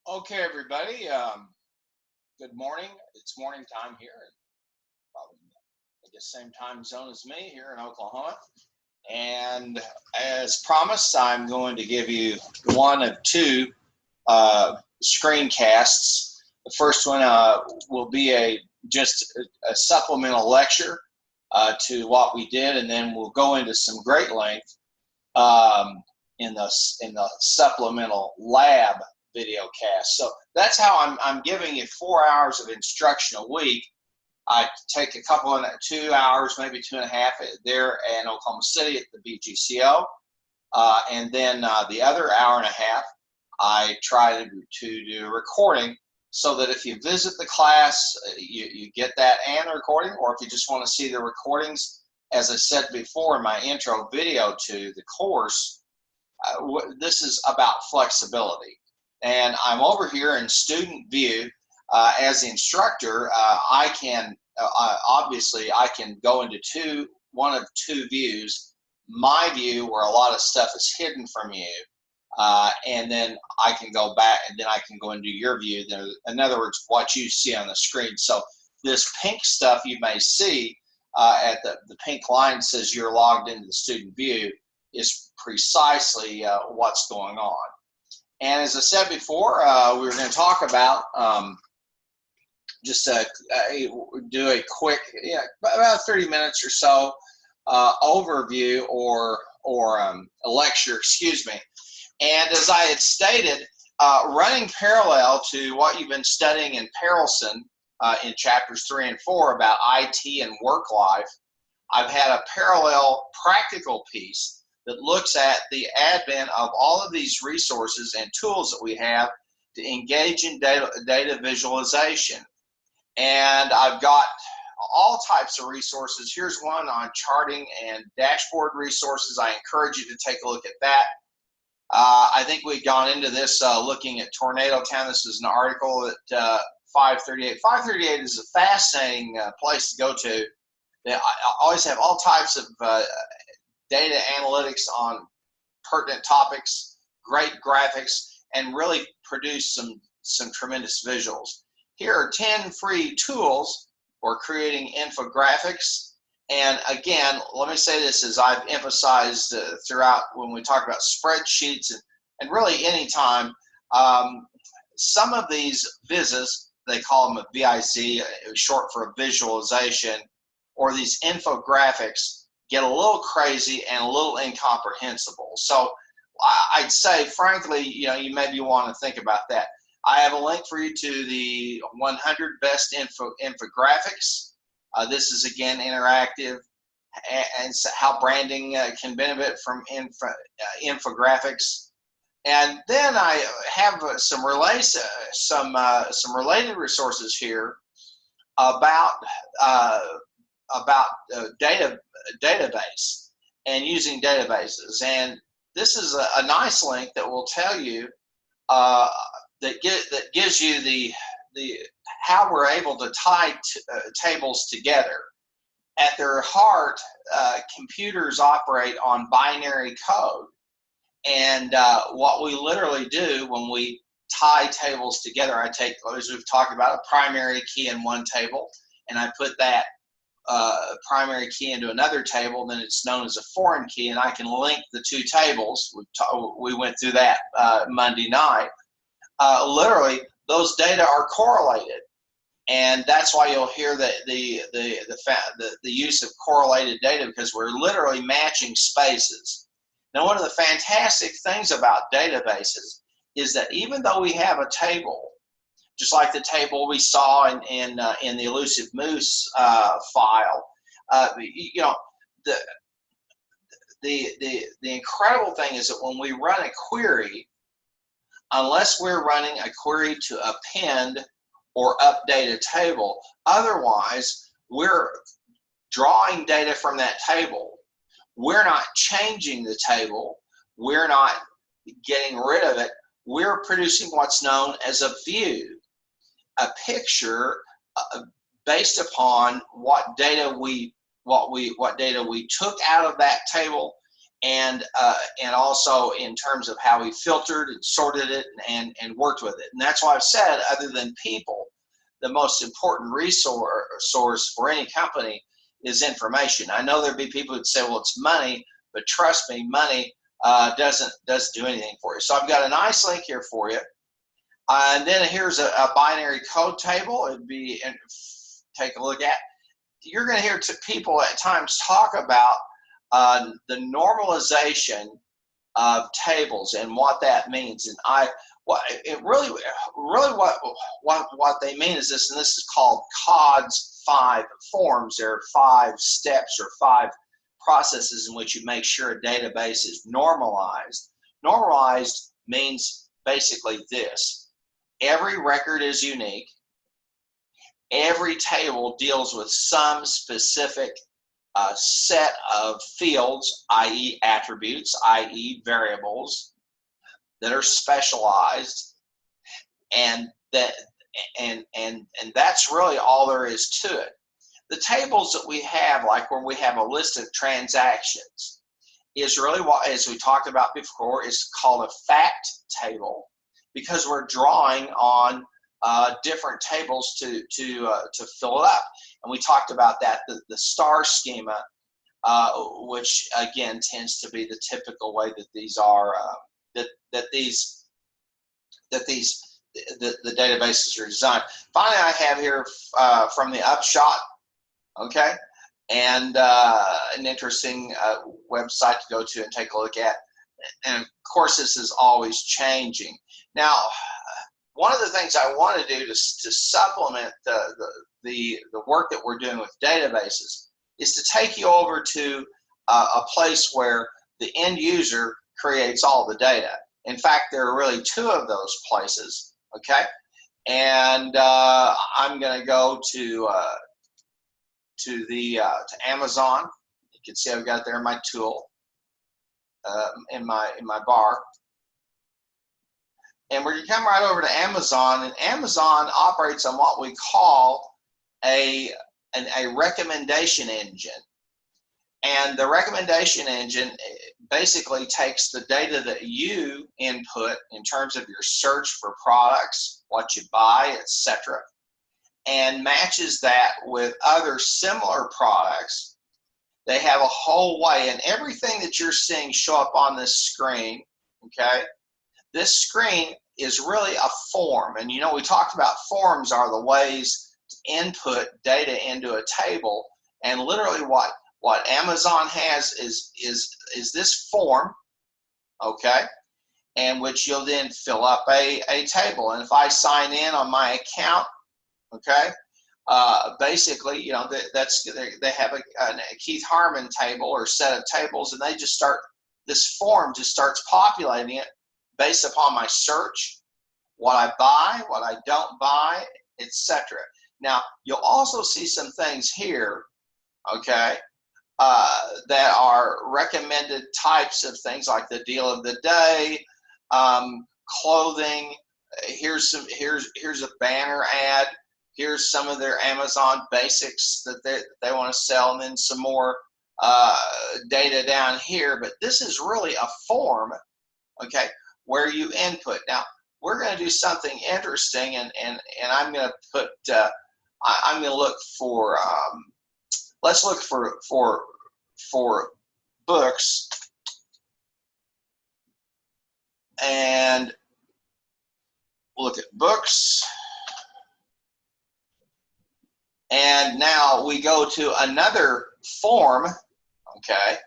Okay, everybody. Good morning. It's morning time here, and probably I guess same time zone as me here in Oklahoma. And as promised, I'm going to give you one of two screencasts. The first one will be just a supplemental lecture to what we did, and then we'll go into some great length um, in the supplemental lab video cast. So that's how I'm giving you 4 hours of instruction a week. I take a couple of 2 hours, maybe 2.5 there in Oklahoma City at the BGCO, and then the other hour and a half I try to do a recording so that if you visit the class, you get that and the recording, or if you just want to see the recordings, as I said before in my intro video to the course, this is about flexibility. And I'm over here in student view. As the instructor, I can obviously I can go into one of two views. My view, where a lot of stuff is hidden from you, and then I can go back, and then I can go into your view. In other words, what you see on the screen. So this pink stuff you may see at the pink line says you're logged into the student view is precisely what's going on. And as I said before, we were going to talk about just do a quick, about 30 minutes or so overview or a lecture, excuse me. And as I had stated, running parallel to what you've been studying in Perelson in chapters 3 and 4 about IT and work life, I've had a parallel practical piece that looks at the advent of all of these resources and tools that we have to engage in data visualization. And I've got all types of resources. Here's one on charting and dashboard resources. I encourage you to take a look at that. I think we've gone into this looking at Tornado Town. This is an article at 538. 538 is a fascinating place to go to. They always have all types of data analytics on pertinent topics, great graphics, and really produce some tremendous visuals. Here are 10 free tools for creating infographics. And again, let me say this as I've emphasized throughout when we talk about spreadsheets and really any time, some of these VIZs, they call them a VIZ, short for a visualization, or these infographics get a little crazy and a little incomprehensible. So I'd say, frankly, you maybe want to think about that. I have a link for you to the 100 best infographics. This is, again, interactive, and how branding can benefit from infographics. And then I have some related resources here about database and using databases. And this is a nice link that will tell you that gives you the how we're able to tie tables together. At their heart, computers operate on binary code, and what we literally do when we tie tables together, I take, as we've talked about, a primary key in one table, and I put that primary key into another table, then it's known as a foreign key, and I can link the two tables. We went through that Monday night. Literally, those data are correlated, and that's why you'll hear the use of correlated data, because we're literally matching spaces. Now, one of the fantastic things about databases is that even though we have a table, just like the table we saw in the Elusive Moose file, the incredible thing is that when we run a query, unless we're running a query to append or update a table, otherwise we're drawing data from that table. We're not changing the table. We're not getting rid of it. We're producing what's known as a view, a picture based upon what data we took out of that table and also in terms of how he filtered and sorted it and worked with it. And that's why I've said, other than people, the most important resource for any company is information. I know there'd be people who'd say, well, it's money, but trust me, money doesn't do anything for you. So I've got a nice link here for you. And then here's a binary code table. It'd be, and take a look at. You're going to hear people at times talk about the normalization of tables and what that means. And what they mean is this, and this is called CODS 5 forms. There are 5 steps or 5 processes in which you make sure a database is normalized. Normalized means basically this: every record is unique. Every table deals with some specific set of fields, i.e. attributes, i.e. variables that are specialized, and that's really all there is to it. The tables that we have, like when we have a list of transactions, is really what, as we talked about before, is called a fact table, because we're drawing on different tables to fill it up. And we talked about that, the star schema, which again tends to be the typical way that these are the databases are designed. Finally, I have here from the Upshot, okay, and an interesting website to go to and take a look at. And of course, this is always changing. Now, one of the things I want to do to supplement the work that we're doing with databases is to take you over to a place where the end user creates all the data. In fact, there are really 2 of those places, okay? And I'm going to go to Amazon. You can see I've got it there in my tool, in my bar. And we're going to come right over to Amazon, and Amazon operates on what we call a recommendation engine. And the recommendation engine basically takes the data that you input in terms of your search for products, what you buy, etc., and matches that with other similar products. They have a whole way, and everything that you're seeing show up on this screen, okay? This screen is really a form, and you know, we talked about forms are the ways to input data into a table, and literally what Amazon has is this form, okay, and which you'll then fill up a table. And if I sign in on my account, okay, basically, you know, they have a Keith Harmon table or set of tables, and they just start, this form just starts populating it based upon my search, what I buy, what I don't buy, etc. Now, you'll also see some things here, okay, that are recommended types of things like the deal of the day, clothing. Here's a banner ad. Here's some of their Amazon basics that they want to sell, and then some more data down here. But this is really a form, okay, where you input. Now, we're going to do something interesting, and I'm going to put, I'm going to look for, let's look for books, and look at books. And now we go to another form, okay?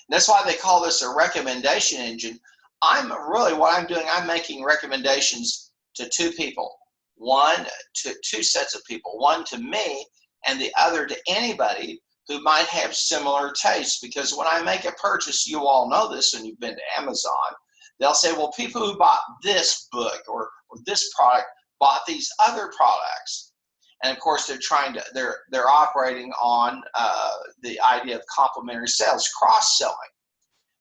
That's why they call this a recommendation engine. What I'm doing, I'm making recommendations to 2 people. One to 2 sets of people. One to me, and the other to anybody who might have similar tastes. Because when I make a purchase, you all know this when you've been to Amazon, they'll say, well, people who bought this book or this product bought these other products. And of course, they're operating on the idea of complementary sales, cross-selling.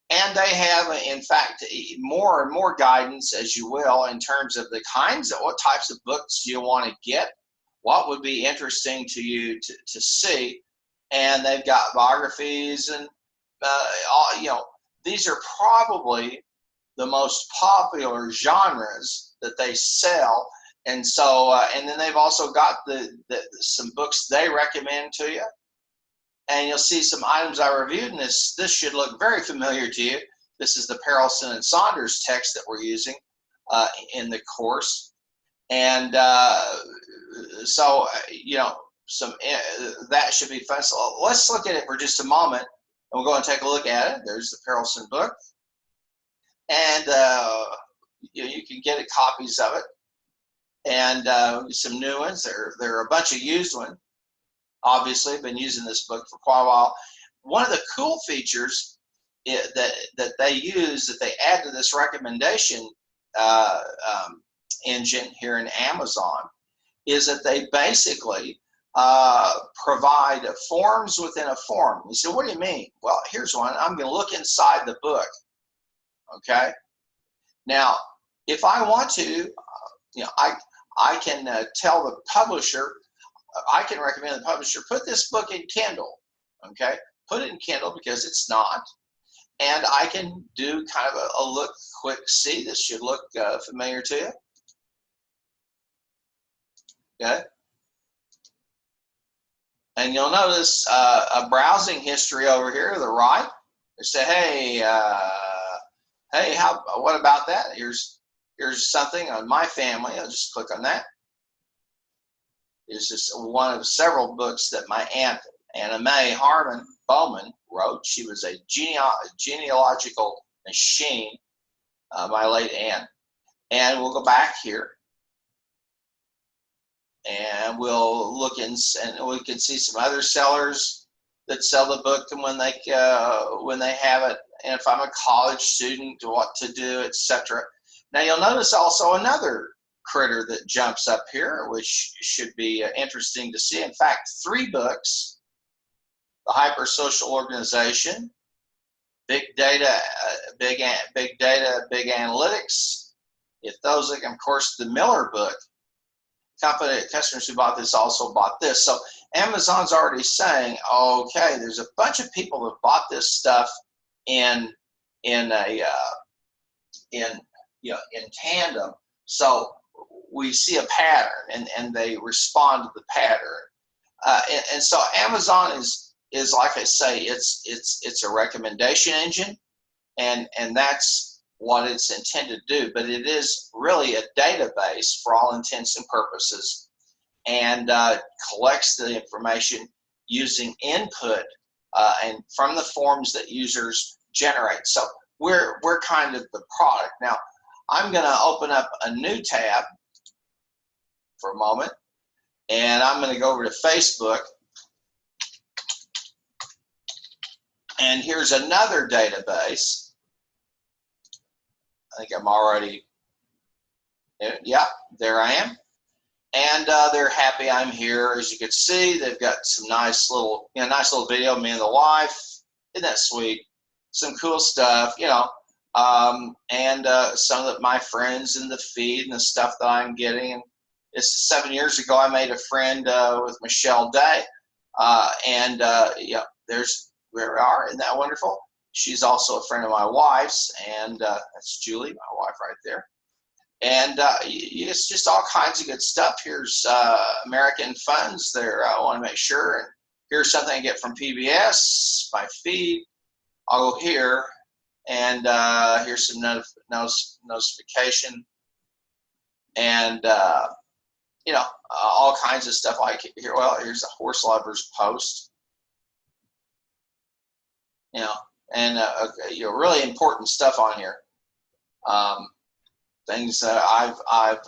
And they have, in fact, more and more guidance, as you will, in terms of the kinds of, what types of books you want to get, what would be interesting to you to see. And they've got biographies and, these are probably the most popular genres that they sell. And so, and then they've also got some books they recommend to you. And you'll see some items I reviewed, and this should look very familiar to you. This is the Perelson and Saunders text that we're using in the course. And so, you know, that should be fun. So let's look at it for just a moment, and we'll go and take a look at it. There's the Perelson book. And you can get copies of it. And some new ones. There are a bunch of used ones. Obviously, I've been using this book for quite a while. One of the cool features that they use, that they add to this recommendation engine here in Amazon, is that they basically provide forms within a form. You say, what do you mean? Well, here's one. I'm going to look inside the book. Okay. Now, if I want to, you know, I can tell the publisher, I can recommend the publisher, put this book in Kindle, okay? Put it in Kindle because it's not. And I can do kind of a look quick, see, this should look familiar to you. Okay. And you'll notice a browsing history over here to the right. They say, hey, hey, what about that? Here's something on my family. I'll just click on that. It's just one of several books that my aunt, Anna Mae Harmon Bowman, wrote. She was a genealogical machine, my late aunt. And we'll go back here, and we'll look and we can see some other sellers that sell the book, and when they have it, and if I'm a college student, what to do, etc. Now you'll notice also another critter that jumps up here, which should be interesting to see. In fact, 3 books: The Hypersocial Organization, Big Data, Big Analytics. If those, of course, the Miller book. Customers who bought this also bought this. So Amazon's already saying, okay, there's a bunch of people that bought this stuff in tandem. So we see a pattern, and they respond to the pattern. And so Amazon is like I say, it's a recommendation engine, and that's what it's intended to do. But it is really a database for all intents and purposes, and collects the information using input and from the forms that users generate. So we're kind of the product. Now I'm going to open up a new tab for a moment, and I'm going to go over to Facebook, and here's another database. I think I'm already, yeah, there I am. And they're happy I'm here. As you can see, they've got some nice little video of me and the wife. Isn't that sweet? Some cool stuff, you know. And some of my friends in the feed and the stuff that I'm getting. And it's 7 years ago I made a friend with Michelle Day. Yeah, there's where we are. Isn't that wonderful? She's also a friend of my wife's, and that's Julie, my wife right there. And it's just all kinds of good stuff. Here's American Funds there. I want to make sure. And here's something I get from PBS, my feed. I'll go here, and here's some notification. And, you know, all kinds of stuff like here. Well, here's a Horse Lovers post. You know, and you know, really important stuff on here. Things that I've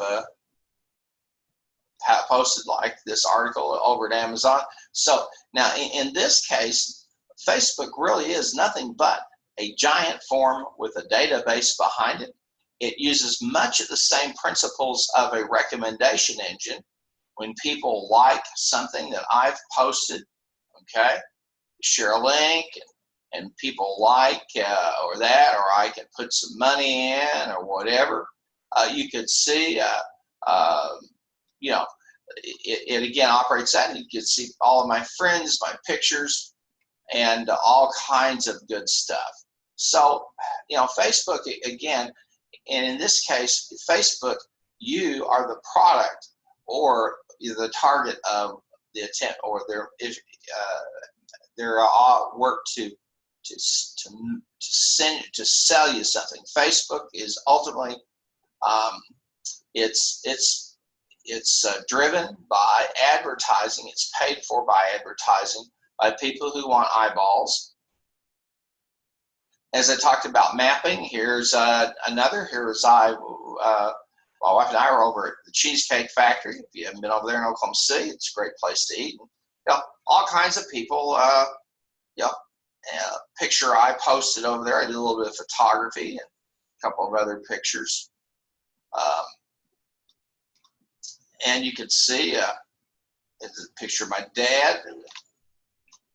posted, like this article over at Amazon. So now in this case, Facebook really is nothing but a giant form with a database behind it. It uses much of the same principles of a recommendation engine. When people like something that I've posted, okay, share a link, and people like or that, or I can put some money in or whatever. You could see, you know, it again operates that, and you can see all of my friends, my pictures, and all kinds of good stuff. So, Facebook, again, and in this case, Facebook, you are the product or the target of the attempt or their work to sell you something. Facebook is ultimately it's driven by advertising. It's paid for by advertising by people who want eyeballs. As I talked about mapping, here's another. Here's my wife and I are over at the Cheesecake Factory. If you haven't been over there in Oklahoma City, it's a great place to eat. And, all kinds of people. Picture I posted over there. I did a little bit of photography and a couple of other pictures. And you can see it's a picture of my dad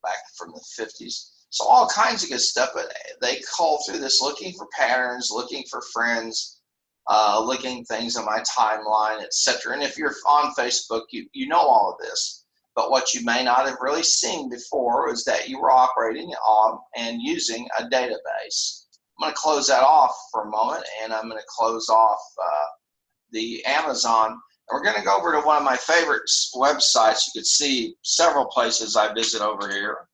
back from the 50s. So all kinds of good stuff, but they call through this looking for patterns, looking for friends, looking things on my timeline, etc. And if you're on Facebook, you know all of this. But what you may not have really seen before is that you were operating on and using a database. I'm going to close that off for a moment, and I'm going to close off the Amazon. And we're going to go over to one of my favorite websites. You can see several places I visit over here.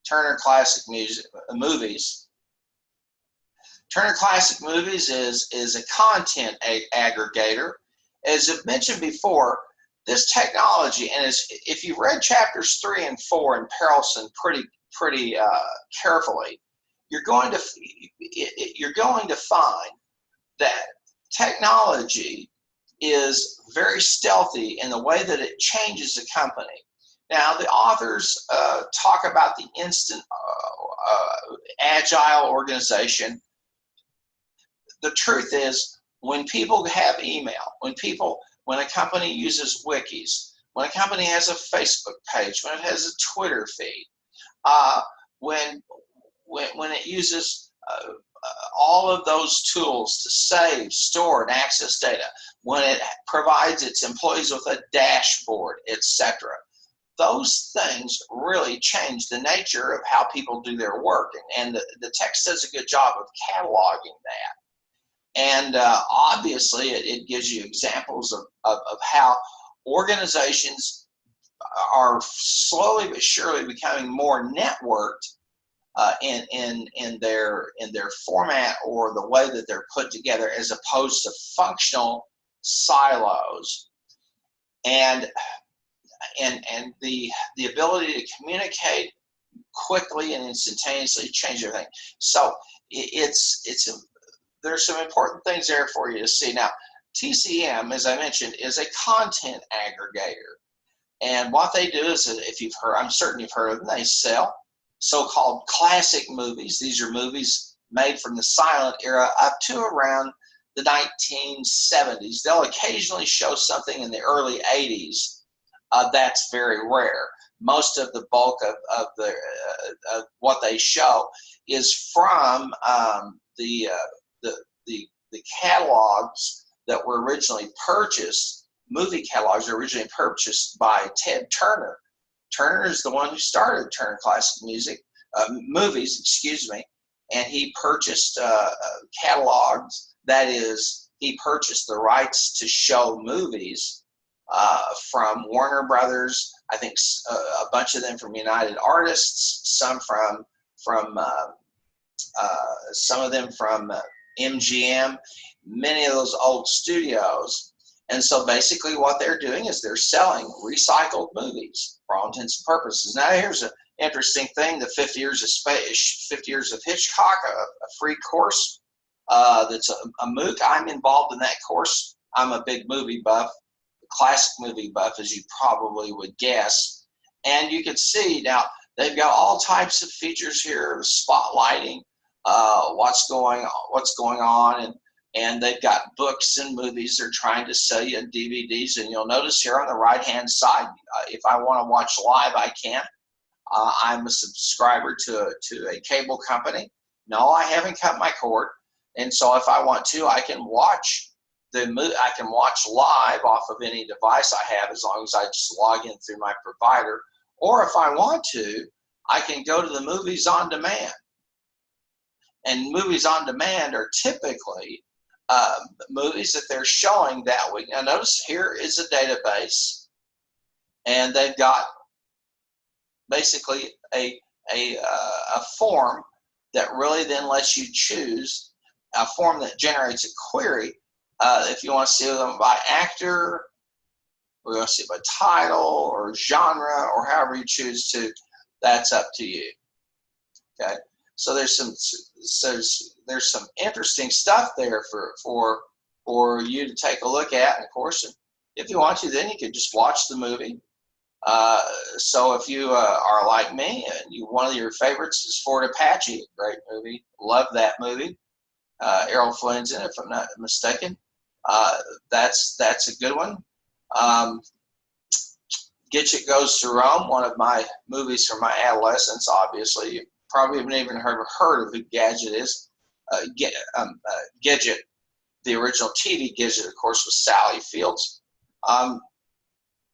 Turner Classic Movies. Turner Classic Movies is a content aggregator. As I've mentioned before, this technology, and if you've read chapters 3 and 4 in Perelson pretty carefully, you're going to find that technology is very stealthy in the way that it changes a company. Now, the authors talk about the instant agile organization. The truth is, when people have email, when a company uses wikis, when a company has a Facebook page, when it has a Twitter feed, when it uses all of those tools to save, store, and access data, when it provides its employees with a dashboard, etc. Those things really change the nature of how people do their work, and the text does a good job of cataloging that. And obviously, it gives you examples of how organizations are slowly but surely becoming more networked in their format or the way that they're put together, as opposed to functional silos. And the ability to communicate quickly and instantaneously change everything. So there's some important things there for you to see. Now, TCM, as I mentioned, is a content aggregator. And what they do is, if you've heard, I'm certain you've heard of them, they sell so-called classic movies. These are movies made from the silent era up to around the 1970s. They'll occasionally show something in the early 80s. That's very rare. Most of the bulk of what they show is from the catalogs that were originally purchased. Movie catalogs were originally purchased by Ted Turner. Turner is the one who started Turner Classic Movies, and he purchased catalogs. That is, he purchased the rights to show movies from Warner Brothers. I think a bunch of them from United Artists, some from some of them from MGM, many of those old studios. And so basically what they're doing is they're selling recycled movies for all intents and purposes. Now here's an interesting thing, the 50 Years of Hitchcock, a free course that's a MOOC. I'm involved in that course. I'm a big movie buff, classic movie buff, as you probably would guess. And you can see now they've got all types of features here, spotlighting what's going on, and they've got books and movies they're trying to sell you, and DVDs. And you'll notice here on the right hand side, if I want to watch live, I can. I'm a subscriber to a cable company. No, I haven't cut my cord, and so if I want to, I can watch live off of any device I have, as long as I just log in through my provider. Or if I want to, I can go to the movies on demand. And movies on demand are typically movies that they're showing that week. Now notice here is a database, and they've got basically a form that really then lets you choose a form that generates a query. If you want to see them by actor, or you want to see it by title or genre, or however you choose to, that's up to you. Okay, so there's some interesting stuff there for you to take a look at. And of course, if you want to, then you could just watch the movie. So if you are like me and one of your favorites is Fort Apache, great movie, love that movie. Errol Flynn's in it, if I'm not mistaken. That's a good one. Gidget Goes to Rome, one of my movies from my adolescence. Obviously, you probably haven't even heard of who Gadget is. Gidget, the original TV Gidget, of course, was Sally Fields.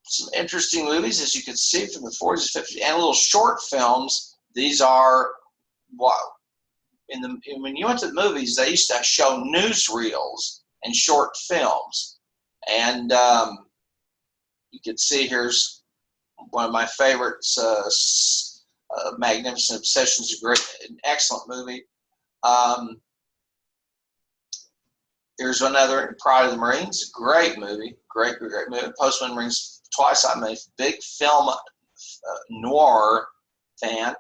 Some interesting movies, as you can see, from the 40s, 50s, and little short films. These are when you went to the movies, they used to show newsreels and short films, and you can see here's one of my favorites, Magnificent Obsessions, an excellent movie. Here's another, Pride of the Marines, great movie, great movie. Postman Rings Twice. I'm a big film noir fan.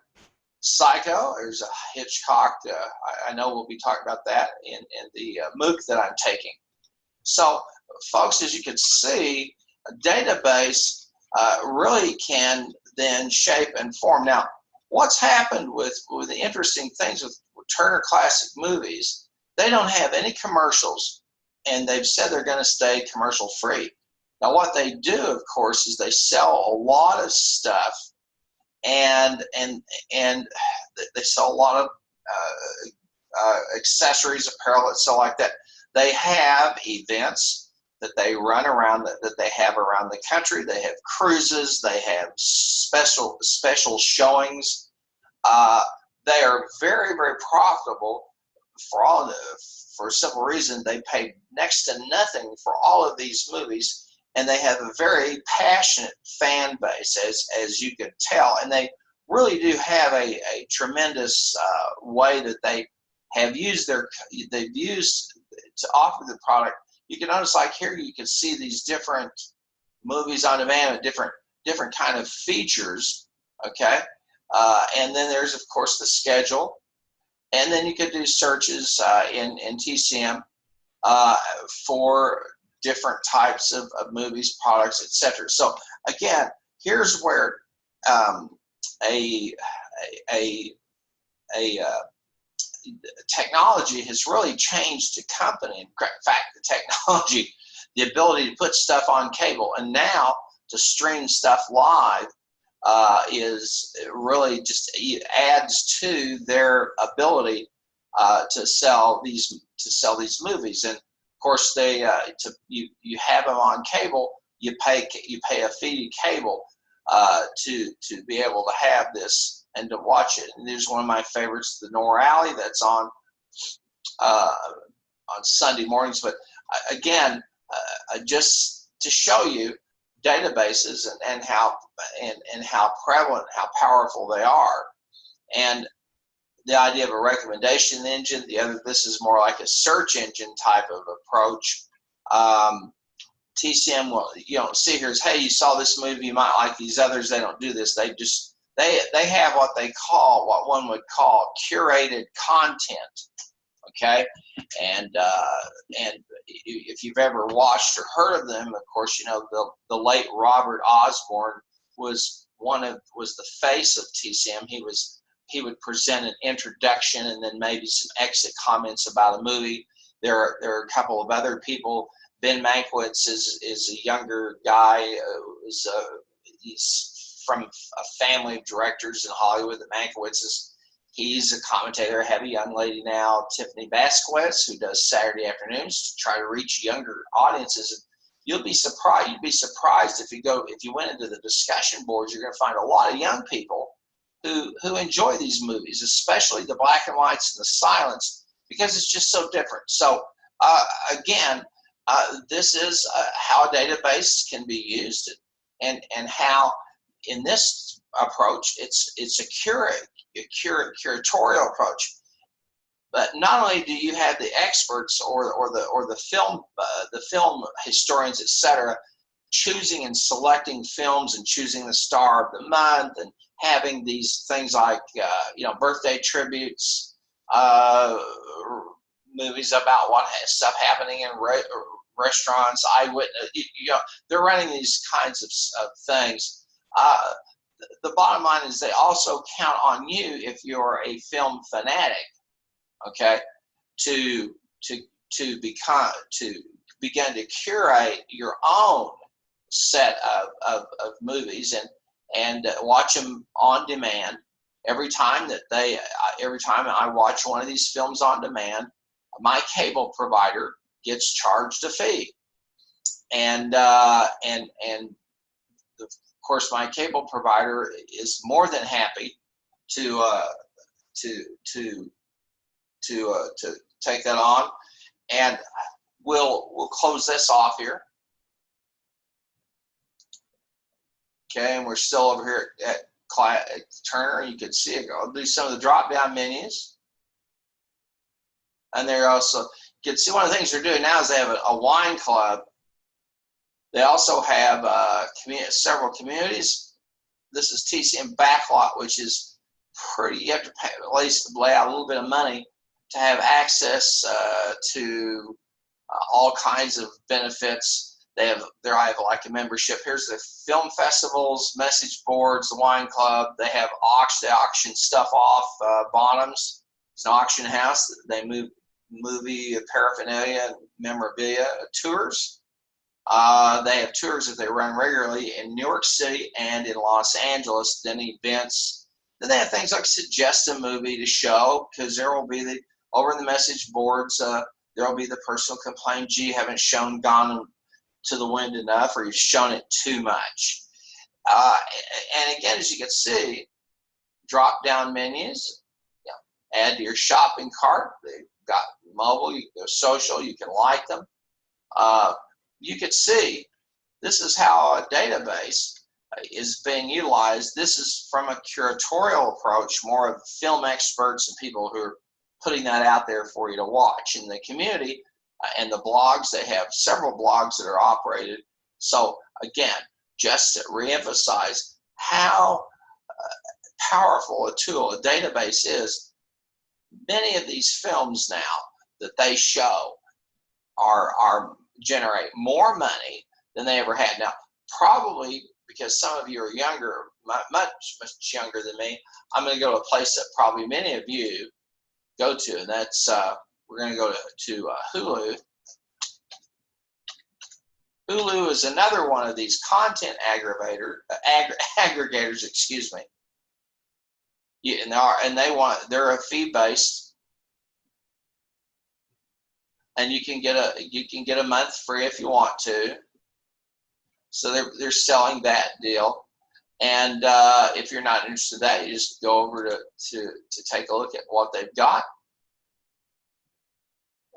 Psycho, there's a Hitchcock. I know we'll be talking about that in the MOOC that I'm taking. So, folks, as you can see, a database really can then shape and form. Now, what's happened with the interesting things with Turner Classic Movies, they don't have any commercials, and they've said they're going to stay commercial free. Now, what they do, of course, is they sell a lot of stuff, and they sell a lot of accessories, apparel, and so like that. They have events that they run around, that they have around the country. They have cruises. They have special showings. They are very, very profitable for a simple reason. They pay next to nothing for all of these movies. And they have a very passionate fan base, as you can tell. And they really do have a tremendous way that they have used to offer the product. You can notice, like here, you can see these different movies on demand with different kind of features, okay? And then there's, of course, the schedule. And then you could do searches in TCM for different types of movies, products, etc. So again, here's where technology has really changed the company. In fact, the technology, the ability to put stuff on cable and now to stream stuff live is really just adds to their ability to sell these movies. And of course, you have them on cable. You pay a fee to cable to be able to have this and to watch it. And there's one of my favorites, the Nor Alley, that's on Sunday mornings. But again, just to show you databases and how prevalent, how powerful they are, and the idea of a recommendation engine. This is more like a search engine type of approach. TCM, you don't see here is, hey, you saw this movie, you might like these others. They don't do this. They have what one would call curated content. Okay, and if you've ever watched or heard of them, of course, you know the late Robert Osborne was the face of TCM. He would present an introduction and then maybe some exit comments about a movie. There are a couple of other people. Ben Mankiewicz is a younger guy. He's from a family of directors in Hollywood. The Mankiewiczes. He's a commentator. I have a young lady now, Tiffany Vasquez, who does Saturday afternoons to try to reach younger audiences. And you'd be surprised if you went into the discussion boards. You're going to find a lot of young people who enjoy these movies, especially the black and whites and the silence, because it's just so different. So again, this is how a database can be used, and how in this approach it's a curatorial approach. But not only do you have the experts or the film historians, etc., choosing and selecting films and choosing the star of the month and having these things like birthday tributes, movies about what stuff happening in restaurants, eyewitness. They're running these kinds of things. The bottom line is they also count on you, if you're a film fanatic, okay, to begin to curate your own set of movies and watch them on demand. Every time I watch one of these films on demand, my cable provider gets charged a fee, and of course my cable provider is more than happy to take that on, and we'll close this off here. Okay, and we're still over here at Turner. You can see it. I'll do some of the drop-down menus, and they're also, you can see one of the things they're doing now is they have a wine club. They also have several communities. This is TCM Backlot, which is pretty. You have to pay, at least lay out a little bit of money to have access to all kinds of benefits. I have like a membership. Here's the film festivals, message boards, the wine club. They have they auction stuff off. Bonhams, it's an auction house. They move movie paraphernalia and memorabilia. Tours. They have tours that they run regularly in New York City and in Los Angeles. Then events. Then they have things like suggest a movie to show, because there will be over in the message boards. There will be the personal complaint. Gee, you haven't shown Gone to the Wind enough, or you've shown it too much. And again, as you can see, drop down menus. Add to your shopping cart. They've got mobile. You can go social. You can like them. You can see this is how a database is being utilized. This is from a curatorial approach, more of film experts and people who are putting that out there for you to watch in the community. And the blogs, they have several blogs that are operated. So again, just to reemphasize how powerful a tool a database is, many of these films now that they show are generate more money than they ever had. Now, probably because some of you are younger, much younger than me, I'm going to go to a place that probably many of you go to, and that's we're going to go to Hulu. Hulu is another one of these content aggregators, excuse me. Yeah, and they're a fee based, and you can get a month free if you want to. So they're selling that deal, and if you're not interested in that, you just go over to take a look at what they've got.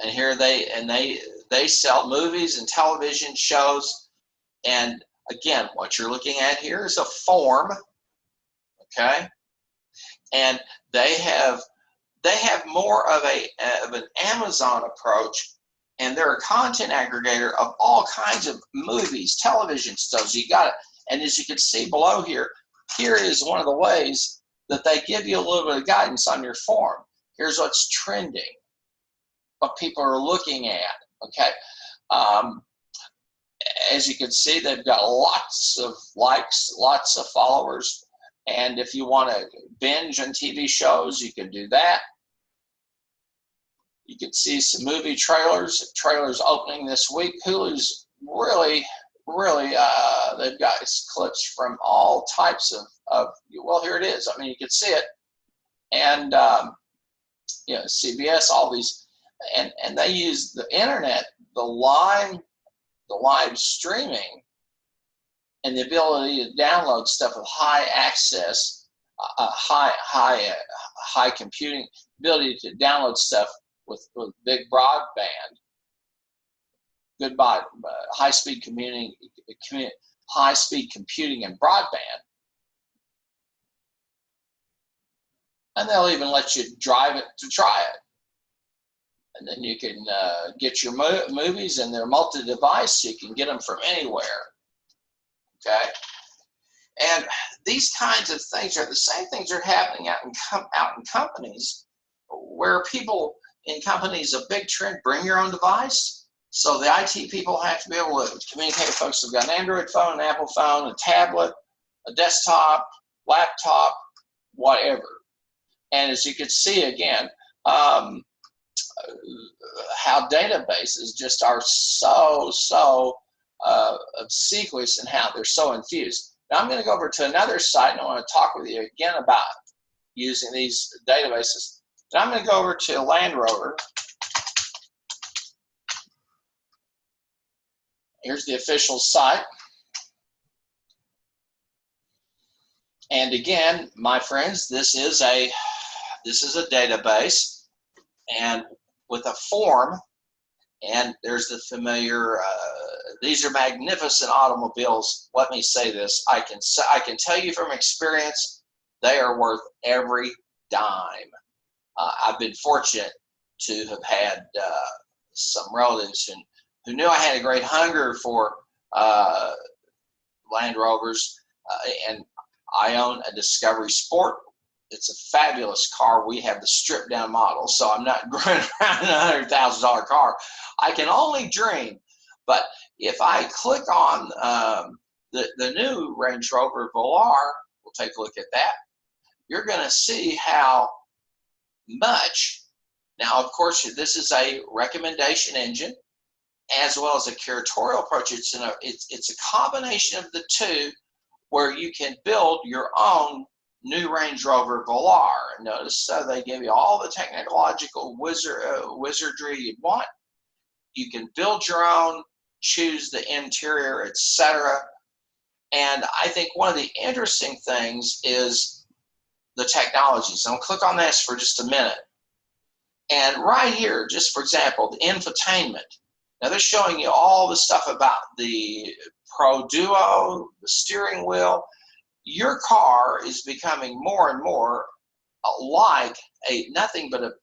And here they sell movies and television shows. And again, what you're looking at here is a form, okay? And they have more of an Amazon approach, and they're a content aggregator of all kinds of movies, television stuff. You got it. And as you can see below here is one of the ways that they give you a little bit of guidance on your form. Here's what's trending, what people are looking at, okay? As you can see, they've got lots of likes, lots of followers, and if you want to binge on TV shows, you can do that. You can see some movie trailers opening this week. Hulu's really, they've got clips from all types of, well, here it is. I mean, you can see it. And, CBS, all these, and they use the internet, the live streaming, and the ability to download stuff with high access high computing ability to download stuff with big broadband, good high-speed computing, high-speed computing and broadband, and they'll even let you drive it to try it. And then you can get your movies, and they're multi-device, so you can get them from anywhere. Okay, and these kinds of things are the same things that are happening out in companies, where people in companies, a big trend, bring your own device. So the IT people have to be able to communicate with folks who've got an Android phone, an Apple phone, a tablet, a desktop, laptop, whatever. And as you can see again, how databases just are so obsequious and how they're so infused. Now I'm going to go over to another site, and I want to talk with you again about using these databases. And I'm going to go over to Land Rover. Here's the official site. And again, my friends, this is a database, and with a form. And there's the familiar, these are magnificent automobiles. Let me say this, I can tell you from experience, they are worth every dime. I've been fortunate to have had some relatives who knew I had a great hunger for Land Rovers, and I own a Discovery Sport. It's a fabulous car. We have the stripped down model, so I'm not going around in a $100,000 car. I can only dream. But if I click on the new Range Rover Velar, we'll take a look at that. You're going to see how much. Now, of course, this is a recommendation engine as well as a curatorial approach. It's a combination of the two, where you can build your own new Range Rover Velar. Notice they give you all the technological wizardry you'd want. You can build your own, choose the interior, etc. And I think one of the interesting things is the technologies. And I'll click on this for just a minute. And right here, just for example, the infotainment. Now they're showing you all the stuff about the Pro Duo, the steering wheel. Your car is becoming more and more like nothing but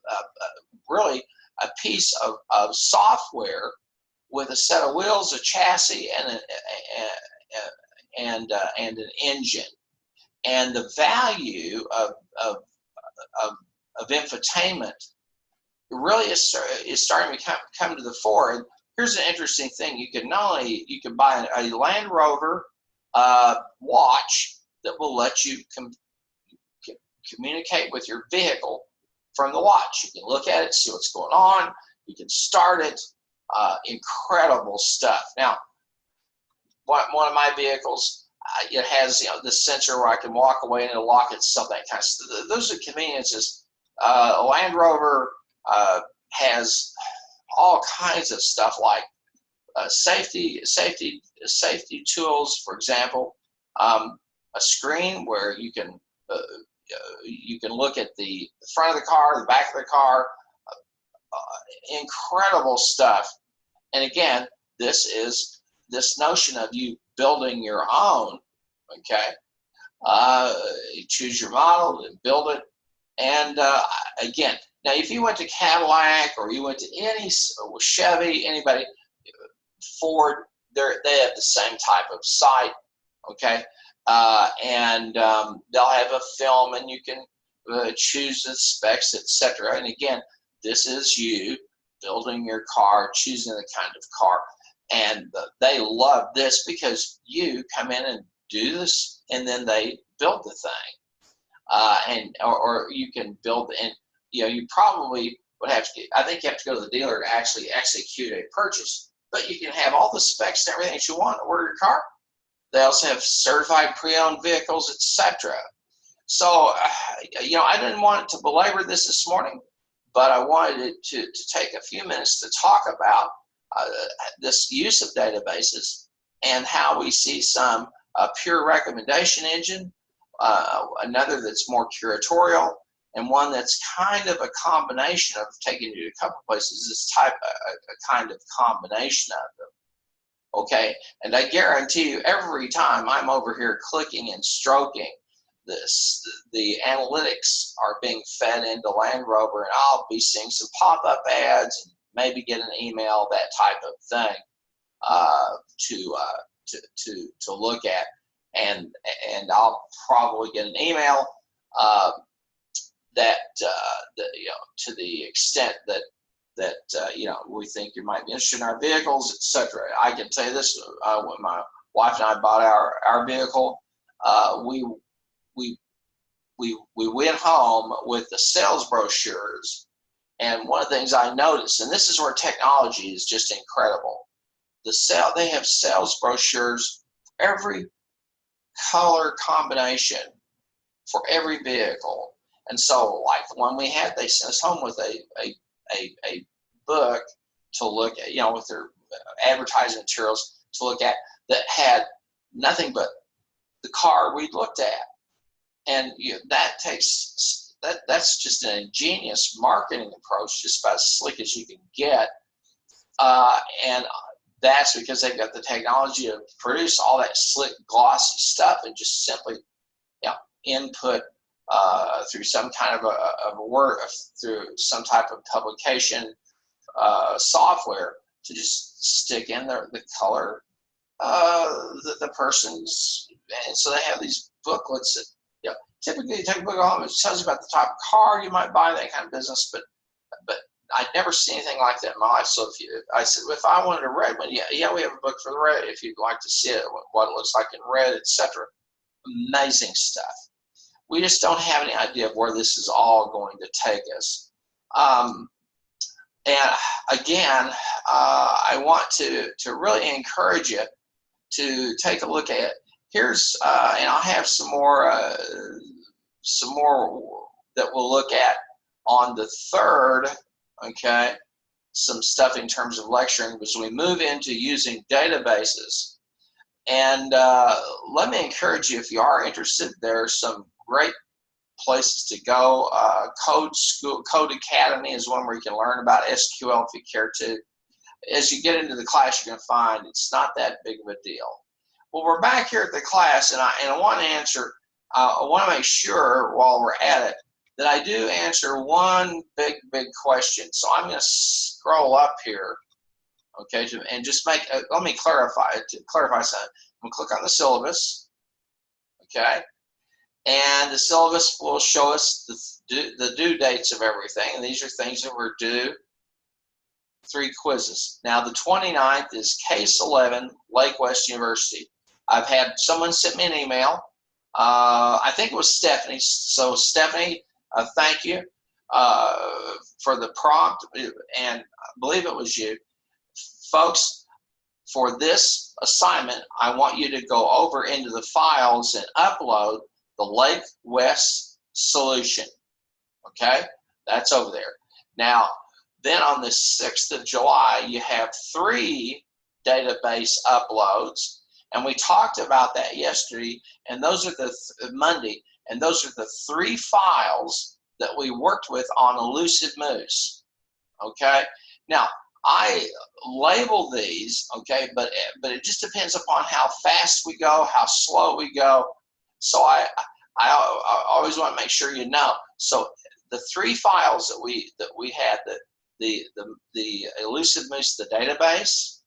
really a piece of software with a set of wheels, a chassis, and an engine. And the value of infotainment really is starting to come to the fore. And here's an interesting thing: you can buy a Land Rover watch that will let you communicate with your vehicle from the watch. You can look at it, see what's going on. You can start it. Incredible stuff. Now, one of my vehicles, it has this sensor where I can walk away and it'll lock itself. That kind of stuff. Those are conveniences. Land Rover has all kinds of stuff like safety tools. For example, a screen where you can look at the front of the car, the back of the car. Incredible stuff. And again, this is this notion of you building your own. Okay, you choose your model and build it. And again, now if you went to Cadillac or you went to any Chevy, anybody, Ford, they have the same type of site. Okay. And they'll have a film, and you can choose the specs, etc. And again, this is you building your car, choosing the kind of car, and they love this because you come in and do this, and then they build the thing, or you can build, and you probably would have to. I think you have to go to the dealer to actually execute a purchase, but you can have all the specs and everything that you want to order your car. They also have certified pre-owned vehicles, etc. So, I didn't want to belabor this morning, but I wanted to take a few minutes to talk about this use of databases and how we see some pure recommendation engine, another that's more curatorial, and one that's kind of a combination of taking you to a couple places. This type, a kind of combination of them. Okay, and I guarantee you, every time I'm over here clicking and stroking this, the analytics are being fed into Land Rover, and I'll be seeing some pop-up ads and maybe get an email, that type of thing, to look at, and I'll probably get an email that you know, to the extent that you know, we think you might be interested in our vehicles, etc. I can tell you this: when my wife and I bought our vehicle, we went home with the sales brochures, and one of the things I noticed, and this is where technology is just incredible. They have sales brochures for every color combination for every vehicle, and so like the one we had, they sent us home with a book to look at, you know, with their advertising materials to look at, that had nothing but the car we looked at. And that's just an ingenious marketing approach, just about as slick as you can get. And that's because they've got the technology to produce all that slick, glossy stuff and just simply, you know, input through some kind of a word, through some type of publication software, to just stick in the color, the person's, and so they have these booklets that, you know, typically you take a book home, it tells you about the type of car you might buy, that kind of business, but I'd never seen anything like that in my life. So I said, if I wanted a red one, yeah, we have a book for the red, if you'd like to see it, what it looks like in red, etc. Amazing stuff. We just don't have any idea of where this is all going to take us. And again, I want to really encourage you to take a look at it. Here's, and I'll have some more that we'll look at on the 3rd, okay, some stuff in terms of lecturing as we move into using databases. And let me encourage you, if you are interested, there are some great places to go. Code Academy is one where you can learn about SQL if you care to. As you get into the class, you're going to find it's not that big of a deal. Well, we're back here at the class, and I want to answer, I want to make sure while we're at it that I do answer one big question. So I'm going to scroll up here, okay, and just make, let me clarify something. I'm going to click on the syllabus, okay, and the syllabus will show us the due dates of everything, and these are things that were due. 3 quizzes. Now the 29th is Case 11, Lake West University. I've had someone send me an email. I think it was Stephanie. So Stephanie, thank you for the prompt, and I believe it was you. Folks, for this assignment, I want you to go over into the files and upload the Lake West solution. Okay, that's over there. Now, then on the 6th of July, you have 3 database uploads, and we talked about that yesterday, and those are Monday, and those are the 3 files that we worked with on Elusive Moose. Okay, now I label these, okay, but it just depends upon how fast we go, how slow we go. So I always want to make sure you know. So the 3 files that we had, the Elusive Moose, the database,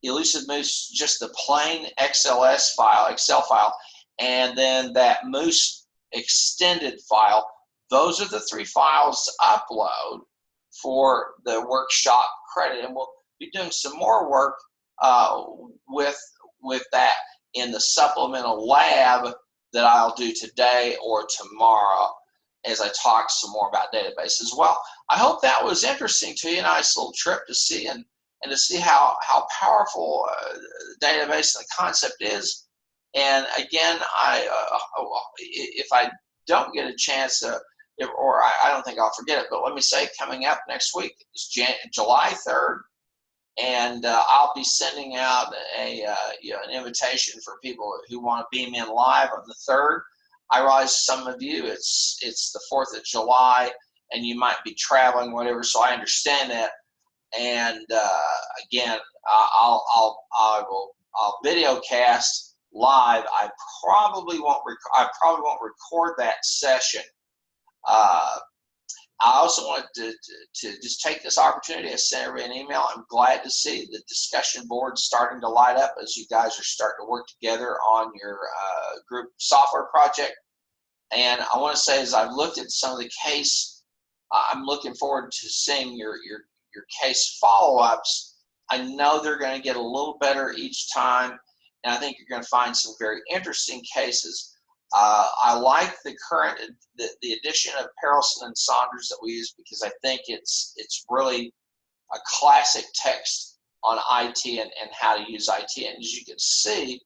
Elusive Moose, just the plain Excel file, and then that Moose extended file. Those are the 3 files to upload for the workshop credit, and we'll be doing some more work with that in the supplemental lab that I'll do today or tomorrow as I talk some more about databases. Well, I hope that was interesting to you. A nice little trip to see and to see how powerful database and the concept is. And again, if I don't get a chance to, or I don't think I'll forget it, but let me say, coming up next week is July 3rd, and I'll be sending out an invitation for people who want to beam in live on the 3rd. I realize some of you, it's the 4th of July, and you might be traveling, whatever. So I understand that. And again, I'll video cast live. I probably won't record that session. I also wanted to just take this opportunity to send everybody an email. I'm glad to see the discussion board starting to light up as you guys are starting to work together on your group software project. And I want to say, as I've looked at some of the case, I'm looking forward to seeing your case follow-ups. I know they're going to get a little better each time, and I think you're going to find some very interesting cases. I like the addition of Perelson and Saunders that we use, because I think it's really a classic text on IT and how to use IT. And as you can see,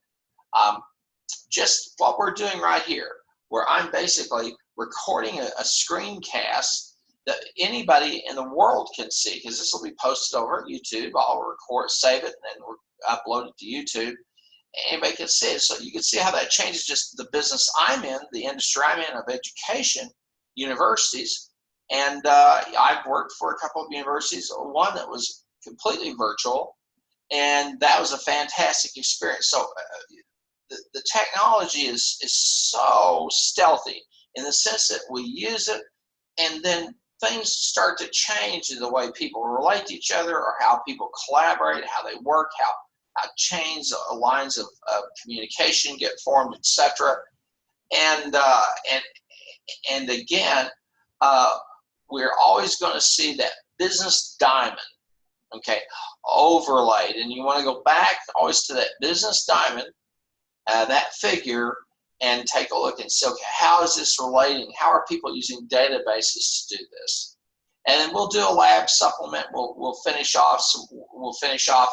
just what we're doing right here, where I'm basically recording a screencast that anybody in the world can see, because this will be posted over at YouTube. I'll record, save it, and then upload it to YouTube. Anybody can see it. So you can see how that changes just the business I'm in, the industry I'm in of education, universities. And I've worked for a couple of universities, one that was completely virtual, and that was a fantastic experience. So the technology is so stealthy in the sense that we use it, and then things start to change in the way people relate to each other, or how people collaborate, how they work, how chains, lines of communication get formed, etc. And again, we're always going to see that business diamond, okay, overlaid. And you want to go back always to that business diamond, that figure, and take a look and say, okay, how is this relating? How are people using databases to do this? And then we'll do a lab supplement. We'll finish off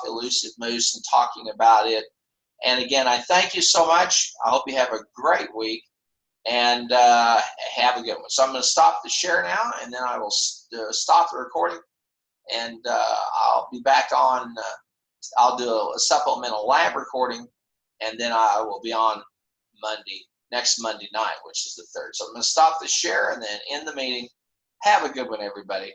Elusive Moose and talking about it. And again, I thank you so much. I hope you have a great week, and have a good one. So I'm going to stop the share now, and then I will stop the recording, and I'll be back on. I'll do a supplemental lab recording, and then I will be on next Monday night, which is the 3rd. So I'm going to stop the share and then end the meeting. Have a good one, everybody.